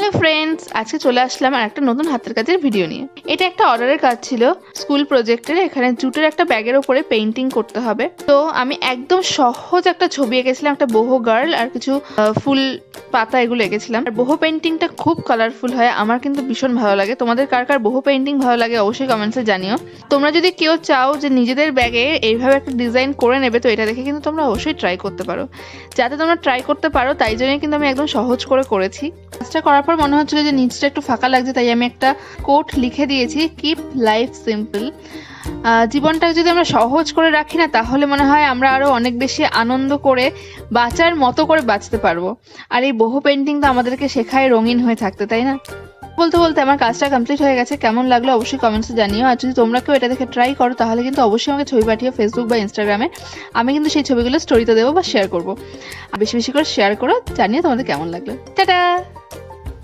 Hello friends, আজকে চলে আসলাম আর একটা নতুন হাতের কাজের ভিডিও নিয়ে। এটা একটা অর্ডারের কাজ ছিল স্কুল প্রজেক্টের। এখানে জুটের একটা ব্যাগের উপরে পেইন্টিং করতে হবে। তো আমি একদম সহজ একটা ছবি এঁকেছিলাম, একটা boho গার্ল আর কিছু ফুল পাতা এগুলো এঁকেছিলাম। আর boho পেইন্টিংটা খুব কালারফুল হয়, আমার কিন্তু ভীষণ ভালো লাগে। তোমাদের কার কার boho পেইন্টিং ভালো লাগে অবশ্যই কমেন্টসে জানিও। তোমরা যদি কেউ চাও যে নিজেদের ব্যাগে এইভাবে একটা ডিজাইন করে নেবে, তো এটা দেখে কিন্তু তোমরা অবশ্যই ট্রাই করতে পারো। যাতে তোমরা ট্রাই করতে পারো তাই জন্যই কিন্তু আমি একদম সহজ করে করেছি। কাজটা করার পর মনে হচ্ছিল যে নিচটা একটু ফাঁকা লাগছে, তাই আমি একটা কোট লিখে দিয়েছি, কিপ লাইফ সিম্পল। জীবনটাকে যদি আমরা সহজ করে রাখি না, তাহলে মনে হয় আমরা আরো অনেক বেশি আনন্দ করে বাঁচার মতো করে বাঁচতে পারবো। আর এই boho পেইন্টিং তো আমাদেরকে শেখায় রঙিন হয়ে থাকতে, তাই না? বলতে বলতে আমার কাজটা কমপ্লিট হয়ে গেছে। কেমন লাগলো অবশ্যই কমেন্টসে জানিও। আর যদি তোমরা কেউ এটা দেখে ট্রাই করো তাহলে কিন্তু অবশ্যই আমাকে ছবি পাঠিও ফেসবুক বা ইনস্টাগ্রামে। আমি কিন্তু সেই ছবিগুলো স্টোরিতে দেবো বা শেয়ার করবো। আর বেশি বেশি করে শেয়ার করো, জানিও তোমাদের কেমন লাগলো। টাটা।